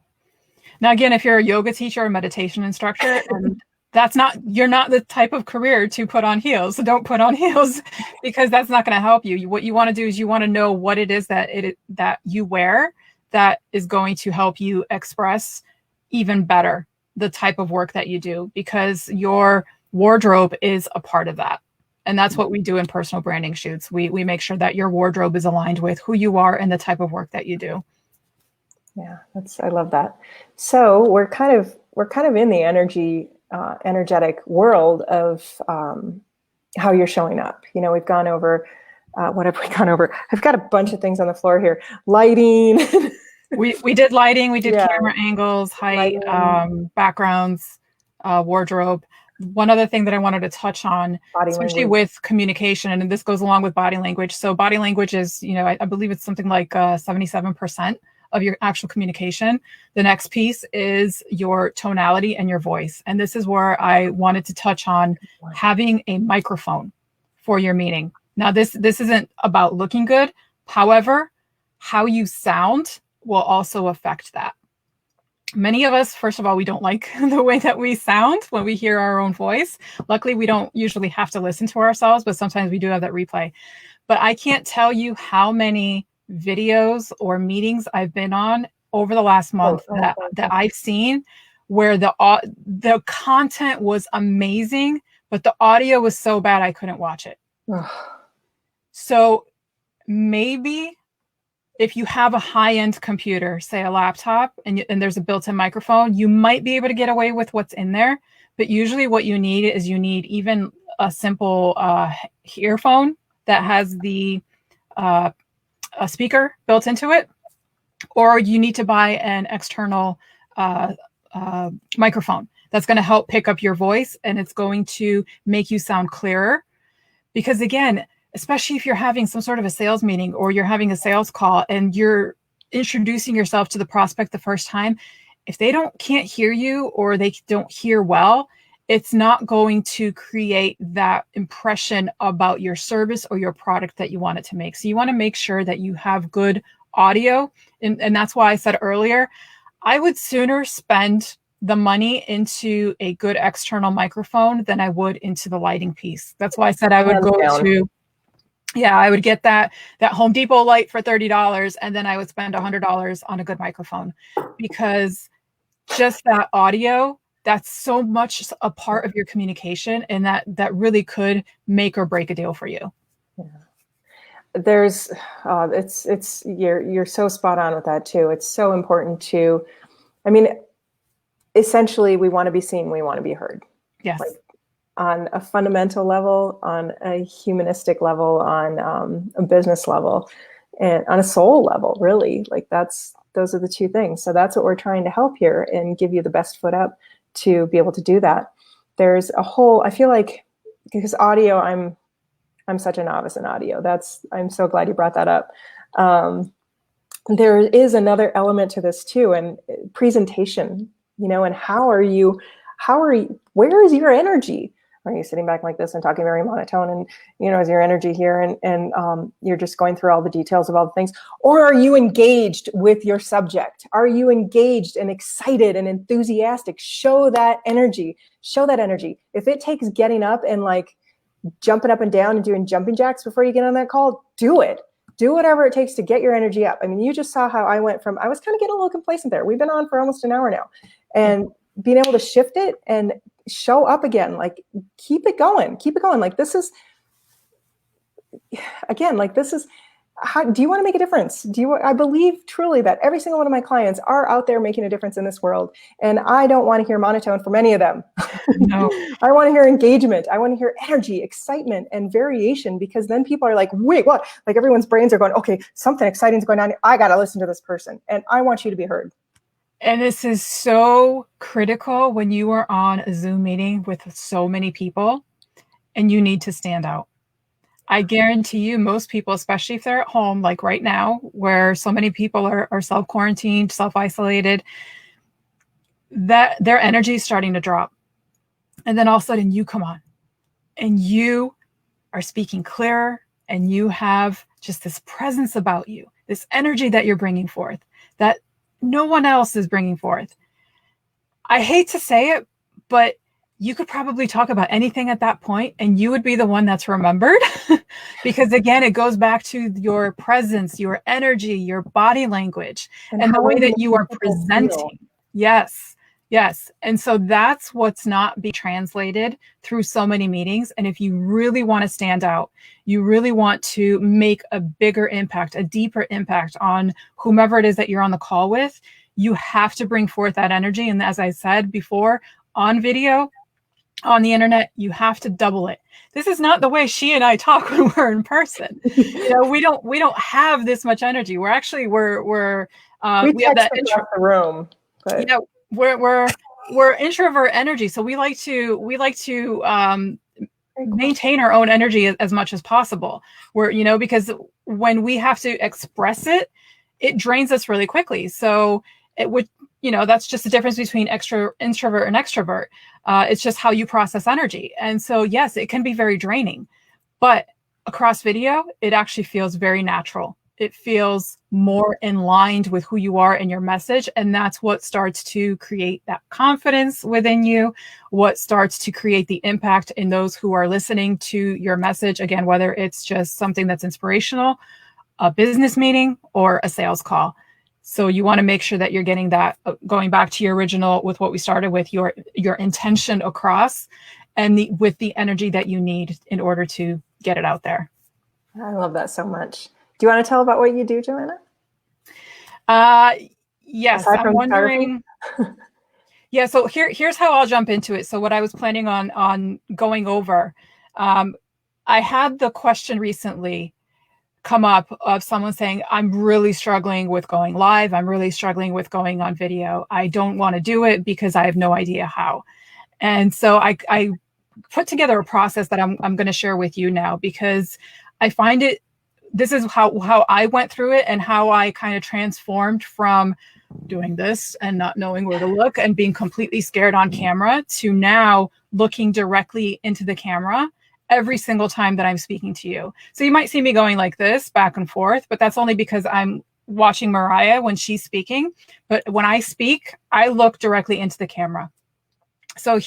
Now, again, if you're a yoga teacher or meditation instructor, and you're not the type of career to put on heels. So don't put on heels, because that's not going to help you. What you want to do is you want to know what it is that you wear that is going to help you express even better the type of work that you do, because your wardrobe is a part of that. And that's what we do in personal branding shoots. We make sure that your wardrobe is aligned with who you are and the type of work that you do. Yeah, I love that. So we're kind of in the energetic world of how you're showing up. We've gone over, what have we gone over? I've got a bunch of things on the floor here. Lighting. we did lighting, we did camera angles, height, backgrounds, wardrobe. One other thing that I wanted to touch on, especially with communication, and this goes along with body language. So body language is, I believe it's something like 77% of your actual communication. The next piece is your tonality and your voice. And this is where I wanted to touch on having a microphone for your meeting. Now, this isn't about looking good. However, how you sound will also affect that. Many of us, first of all, we don't like the way that we sound when we hear our own voice. Luckily, we don't usually have to listen to ourselves, but sometimes we do have that replay. But I can't tell you how many videos or meetings I've been on over the last month that I've seen where the content was amazing, but the audio was so bad I couldn't watch it. So maybe if you have a high-end computer, say a laptop, and there's a built-in microphone, you might be able to get away with what's in there. But usually what you need is even a simple earphone that has a speaker built into it, or you need to buy an external microphone that's going to help pick up your voice, and it's going to make you sound clearer. Because again, especially if you're having some sort of a sales meeting or you're having a sales call and you're introducing yourself to the prospect the first time, if they can't hear you or they don't hear well, it's not going to create that impression about your service or your product that you want it to make. So you want to make sure that you have good audio. And that's why I said earlier, I would sooner spend the money into a good external microphone than I would into the lighting piece. That's why I said I would I would get that Home Depot light for $30, and then I would spend $100 on a good microphone, because just that audio, that's so much a part of your communication, and that really could make or break a deal for you. Yeah. there's, you're so spot on with that too. It's so important to, I mean, essentially we want to be seen, we want to be heard. Yes. Like on a fundamental level, on a humanistic level, on a business level, and on a soul level, really. Like those are the two things. So that's what we're trying to help here and give you the best foot up to be able to do that. There's a whole, I feel like, because audio, I'm such a novice in audio. I'm so glad you brought that up. There is another element to this too, and presentation, and where is your energy? Are you sitting back like this and talking very monotone and, is your energy here and you're just going through all the details of all the things? Or are you engaged with your subject? Are you engaged and excited and enthusiastic? Show that energy. If it takes getting up and like jumping up and down and doing jumping jacks before you get on that call, do it. Do whatever it takes to get your energy up. I mean, you just saw how I went from, I was kind of getting a little complacent there. We've been on for almost an hour now. And being able to shift it and show up again, like keep it going. Like this is, how do you want to make a difference? I believe truly that every single one of my clients are out there making a difference in this world. And I don't want to hear monotone from any of them. No. I want to hear engagement. I want to hear energy, excitement, and variation, because then people are like, wait, what? Like everyone's brains are going, okay, something exciting is going on. I got to listen to this person. And I want you to be heard. And this is so critical when you are on a Zoom meeting with so many people and you need to stand out. I guarantee you most people, especially if they're at home, like right now, where so many people are self-quarantined, self-isolated, that their energy is starting to drop. And then all of a sudden you come on and you are speaking clearer and you have just this presence about you, this energy that you're bringing forth that no one else is bringing forth. I hate to say it, but you could probably talk about anything at that point and you would be the one that's remembered because again, it goes back to your presence, your energy, your body language, and the way that you are presenting. Yes. And so that's what's not being translated through so many meetings. And if you really want to stand out, you really want to make a bigger impact, a deeper impact on whomever it is that you're on the call with, you have to bring forth that energy. And as I said before, on video, on the internet, you have to double it. This is not the way she and I talk when we're in person. We don't have this much energy. We have that across the room. But we're introvert energy, so we like to maintain our own energy as much as possible. Because when we have to express it, it drains us really quickly. So it would, that's just the difference between introvert and extrovert. It's just how you process energy. And so, yes, it can be very draining, but across video, it actually feels very natural. It feels more in line with who you are and your message. And that's what starts to create that confidence within you, what starts to create the impact in those who are listening to your message. Again, whether it's just something that's inspirational, a business meeting, or a sales call. So you want to make sure that you're getting that, going back to your original with what we started with, your intention across and with the energy that you need in order to get it out there. I love that so much. Do you want to tell about what you do, Joanna? Yes, I'm wondering. Yeah, so here's how I'll jump into it. So what I was planning on going over, I had the question recently come up of someone saying, I'm really struggling with going live. I'm really struggling with going on video. I don't want to do it because I have no idea how. And so I put together a process that I'm going to share with you now, because I find this is how I went through it and how I kind of transformed from doing this and not knowing where to look and being completely scared on camera to now looking directly into the camera every single time that I'm speaking to you. So you might see me going like this back and forth, but that's only because I'm watching Mariah when she's speaking. But when I speak, I look directly into the camera. So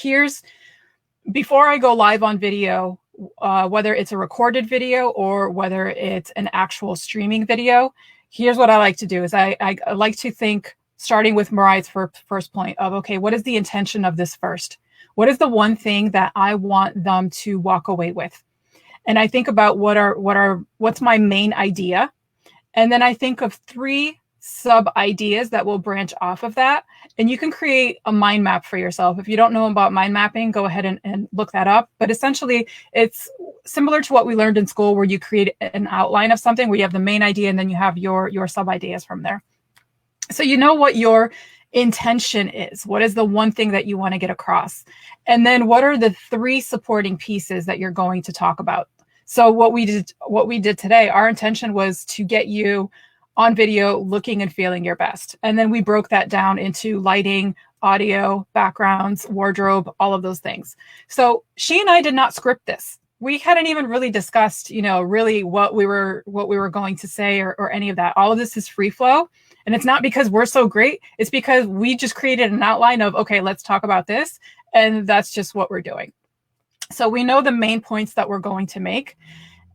before I go live on video, whether it's a recorded video or whether it's an actual streaming video, here's what I like to do is I like to think, starting with Mariah's first point of, okay, what is the intention of this first? What is the one thing that I want them to walk away with? And I think about what's my main idea. And then I think of 3 sub ideas that will branch off of that. And you can create a mind map for yourself. If you don't know about mind mapping, go ahead and look that up. But essentially, it's similar to what we learned in school, where you create an outline of something, where you have the main idea and then you have your sub ideas from there. So you know what your intention is. What is the one thing that you want to get across? And then what are the 3 supporting pieces that you're going to talk about? So what we did today, our intention was to get you on video looking and feeling your best. And then we broke that down into lighting, audio, backgrounds, wardrobe, all of those things. So she and I did not script this. We hadn't even really discussed, really what we were going to say or any of that. All of this is free flow. And it's not because we're so great. It's because we just created an outline of, okay, let's talk about this. And that's just what we're doing. So we know the main points that we're going to make.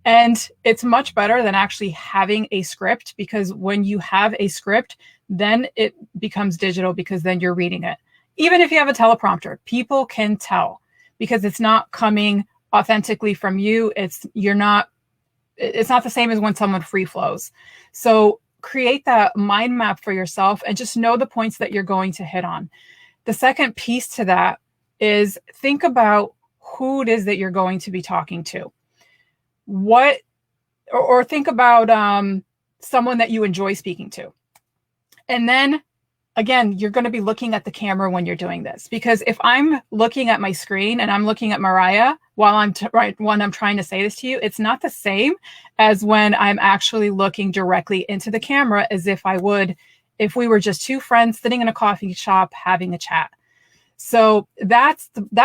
And it's much better than actually having a script, because when you have a script, then it becomes digital, because then you're reading it. Even if you have a teleprompter, people can tell, because it's not coming authentically from you. It's not the same as when someone free flows. So create that mind map for yourself and just know the points that you're going to hit on. The second piece to that is think about who it is that you're going to be talking to. Or think about someone that you enjoy speaking to. And then again, you're going to be looking at the camera when you're doing this, because if I'm looking at my screen and I'm looking at Mariah while I'm trying to say this to you, it's not the same as when I'm actually looking directly into the camera, as if I would if we were just 2 friends sitting in a coffee shop having a chat. So that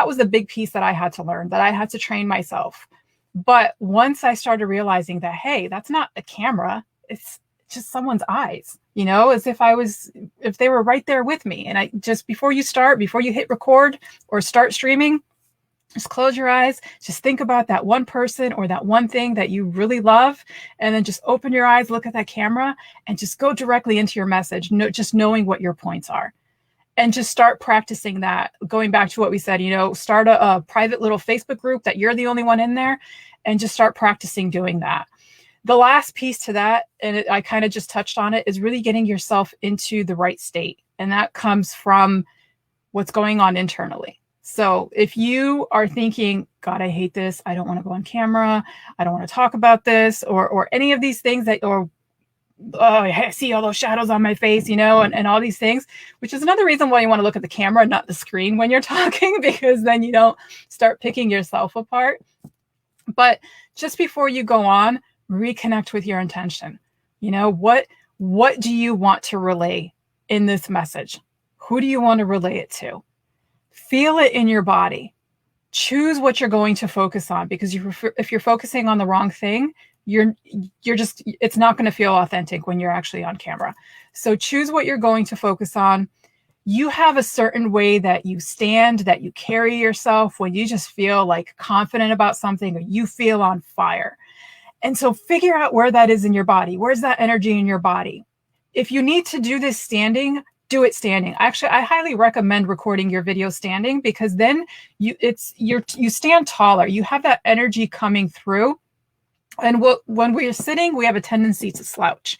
was the big piece that I had to learn, that I had to train myself. But once I started realizing that, hey, that's not a camera, it's just someone's eyes, as if they were right there with me. And I just, before you hit record or start streaming, just close your eyes, just think about that one person or that one thing that you really love. And then just open your eyes, look at that camera, and just go directly into your message, just knowing what your points are. And just start practicing that. Going back to what we said, start a private little Facebook group that you're the only one in there, and just start practicing doing that. The last piece to that, and I kind of just touched on it, is really getting yourself into the right state. And that comes from what's going on internally. So if you are thinking, God, I hate this, I don't want to go on camera, I don't want to talk about this, or any of these things I see all those shadows on my face, and all these things, which is another reason why you want to look at the camera, not the screen when you're talking, because then you don't start picking yourself apart. But just before you go on, reconnect with your intention. What do you want to relay in this message? Who do you want to relay it to? Feel it in your body. Choose what you're going to focus on, because if you're focusing on the wrong thing, it's not going to feel authentic when you're actually on camera. So choose what you're going to focus on. You have a certain way that you stand, that you carry yourself when you just feel like confident about something, or you feel on fire. And so figure out where that is in your body. Where's that energy in your body? If you need to do this standing, do it standing. Actually, I highly recommend recording your video standing, because then you stand taller. You have that energy coming through. And when we're sitting, we have a tendency to slouch.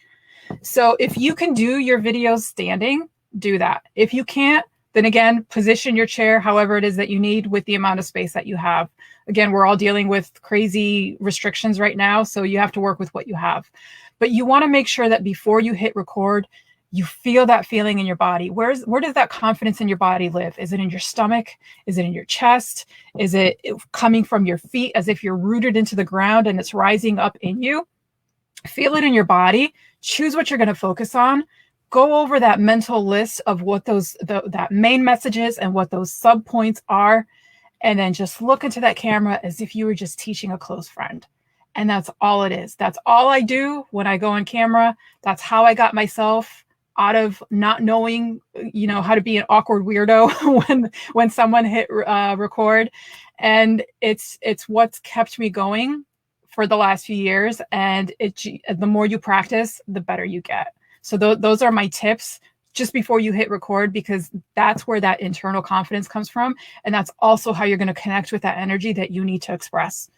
So if you can do your videos standing, do that. If you can't, then again, position your chair however it is that you need with the amount of space that you have. Again, we're all dealing with crazy restrictions right now, so you have to work with what you have. But you want to make sure that before you hit record, you feel that feeling in your body. Where does that confidence in your body live? Is it in your stomach? Is it in your chest? Is it coming from your feet, as if you're rooted into the ground and it's rising up in you? Feel it in your body. Choose what you're going to focus on. Go over that mental list of what that main message is and what those sub points are. And then just look into that camera as if you were just teaching a close friend. And that's all it is. That's all I do when I go on camera. That's how I got myself out of not knowing, how to be an awkward weirdo when someone hit record. And it's what's kept me going for the last few years. And the more you practice, the better you get. So those are my tips just before you hit record, because that's where that internal confidence comes from. And that's also how you're going to connect with that energy that you need to express.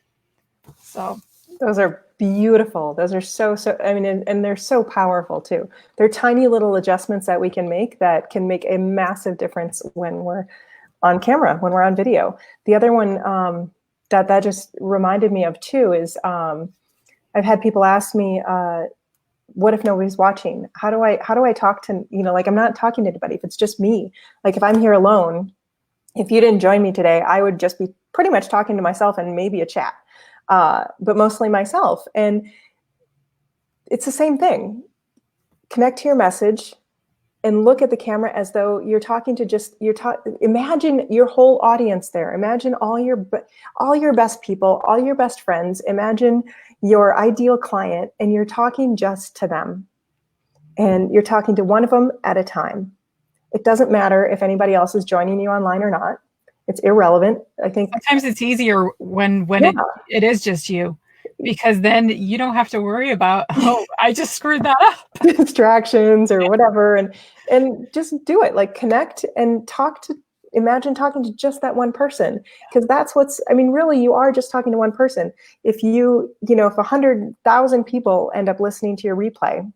So those are beautiful. Those are so, I mean, and they're so powerful too. They're tiny little adjustments that we can make that can make a massive difference when we're on camera, when we're on video. The other one that just reminded me of too is I've had people ask me, what if nobody's watching? How do I talk to, like I'm not talking to anybody if it's just me. Like if I'm here alone, if you didn't join me today, I would just be pretty much talking to myself and maybe a chat, but mostly myself. And it's the same thing. Connect to your message and look at the camera as though you're talking to imagine your whole audience there. Imagine all your best people, all your best friends. Imagine your ideal client, and you're talking just to them. And you're talking to one of them at a time. It doesn't matter if anybody else is joining you online or not. It's irrelevant. I think sometimes it's easier when yeah. it is just you, because then you don't have to worry about, oh, I just screwed that up. Distractions or whatever, and just do it. Like connect and imagine talking to just that one person, because really you are just talking to one person. If if 100,000 people end up listening to your replay,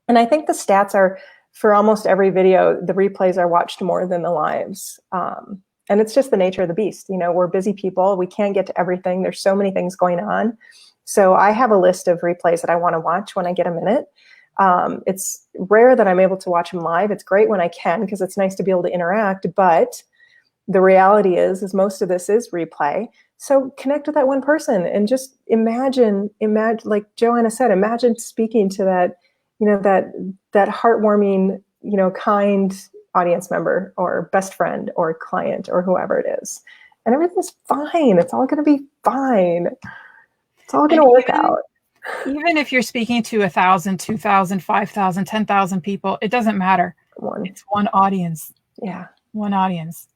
and I think the stats are for almost every video, the replays are watched more than the lives. And it's just the nature of the beast. We're busy people. We can't get to everything. There's so many things going on. So I have a list of replays that I want to watch when I get a minute. It's rare that I'm able to watch them live. It's great when I can, because it's nice to be able to interact. But the reality is most of this is replay. So connect with that one person and just imagine, like Joanna said, imagine speaking to that, that heartwarming, kind audience member or best friend or client or whoever it is. And everything's fine. It's all going to be fine. It's all going to work out. Even if you're speaking to 1,000, 2,000, 5,000, 10,000 people, it doesn't matter. It's one audience. Yeah. One audience.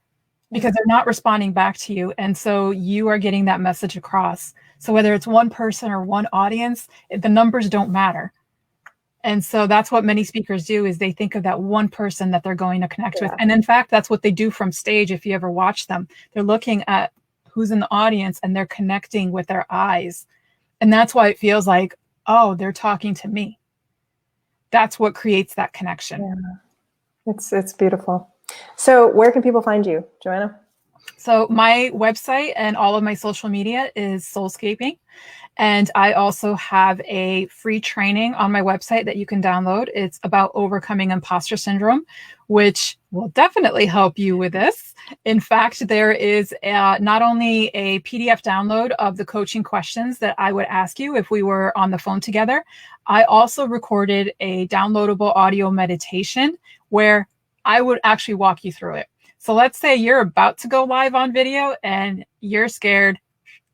Because they're not responding back to you. And so you are getting that message across. So whether it's one person or one audience, the numbers don't matter. And so that's what many speakers do, is they think of that one person that they're going to connect with. And in fact, that's what they do from stage. If you ever watch them, they're looking at who's in the audience and they're connecting with their eyes. And that's why it feels like, oh, they're talking to me. That's what creates that connection. Yeah. It's beautiful. So where can people find you, Joanna? So my website and all of my social media is Soulscaping. And I also have a free training on my website that you can download. It's about overcoming imposter syndrome, which will definitely help you with this. In fact, there is not only a PDF download of the coaching questions that I would ask you if we were on the phone together. I also recorded a downloadable audio meditation where I would actually walk you through it. So let's say you're about to go live on video and you're scared.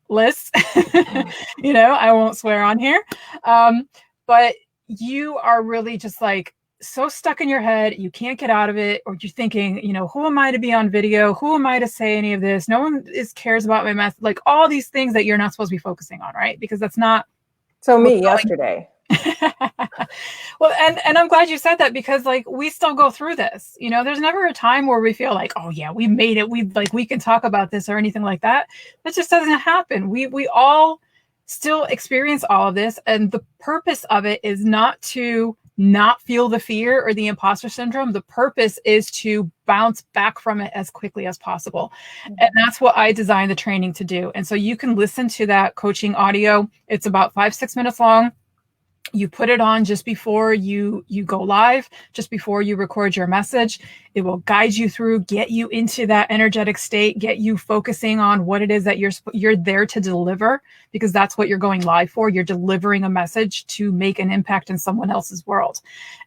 Liz, I won't swear on here. But you are really just like so stuck in your head, you can't get out of it, or you're thinking, who am I to be on video? Who am I to say any of this? No one cares about my mess. Like all these things that you're not supposed to be focusing on, right? Because that's not. So me yesterday. Well, and I'm glad you said that, because like we still go through this. There's never a time where we feel like, oh yeah, we made it. We can talk about this or anything like that. That just doesn't happen. We all still experience all of this, and the purpose of it is not to not feel the fear or the imposter syndrome. The purpose is to bounce back from it as quickly as possible. And that's what I designed the training to do. And so you can listen to that coaching audio. It's about 5-6 minutes long. You put it on just before you go live, just before you record your message. It will guide you through, get you into that energetic state, get you focusing on what it is that you're there to deliver, because that's what you're going live for. You're delivering a message to make an impact in someone else's world.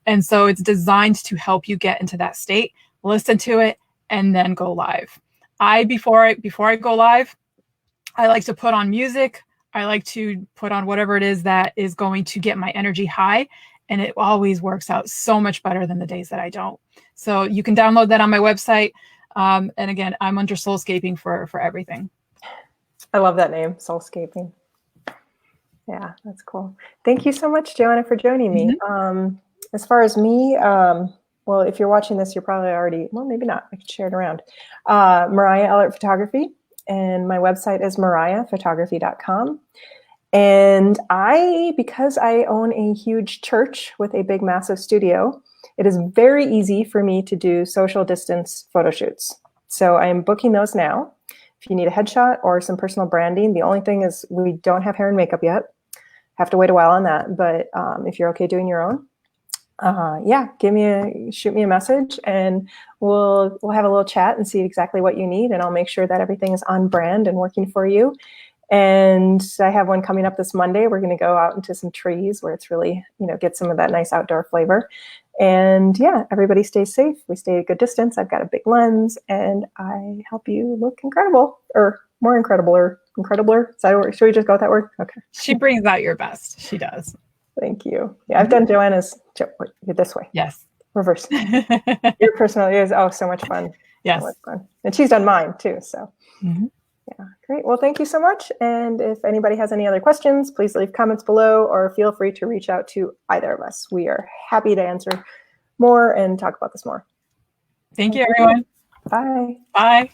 And so it's designed to help you get into that state, listen to it, and then go live. Before I go live, I like to put on music. I like to put on whatever it is that is going to get my energy high. And it always works out so much better than the days that I don't. So you can download that on my website. And again, I'm under Soulscaping for everything. I love that name, Soulscaping. Yeah, that's cool. Thank you so much, Joanna, for joining me. As far as me, well, if you're watching this, you're probably already, well, maybe not. I could share it around. Mariah Ehlert Photography. And my website is mariahphotography.com. And because I own a huge church with a big, massive studio, it is very easy for me to do social distance photo shoots. So I'm booking those now. If you need a headshot or some personal branding, the only thing is we don't have hair and makeup yet. Have to wait a while on that. But if you're okay doing your own, shoot me a message, and we'll have a little chat and see exactly what you need. And I'll make sure that everything is on brand and working for you. And I have one coming up this Monday. We're going to go out into some trees where it's really, get some of that nice outdoor flavor. And yeah, everybody stays safe. We stay a good distance. I've got a big lens, and I help you look incredible, or more incredible, or incredibler. Should we just go with that word? Okay. She brings out your best. She does. Thank you. Yeah, I've done Joanna's. You're this way. Yes. Reverse. Your personality is so much fun. Yes. So much fun. And she's done mine too. So. Mm-hmm. Yeah, great. Well, thank you so much. And if anybody has any other questions, please leave comments below, or feel free to reach out to either of us. We are happy to answer more and talk about this more. Thank you, everyone. Bye. Bye.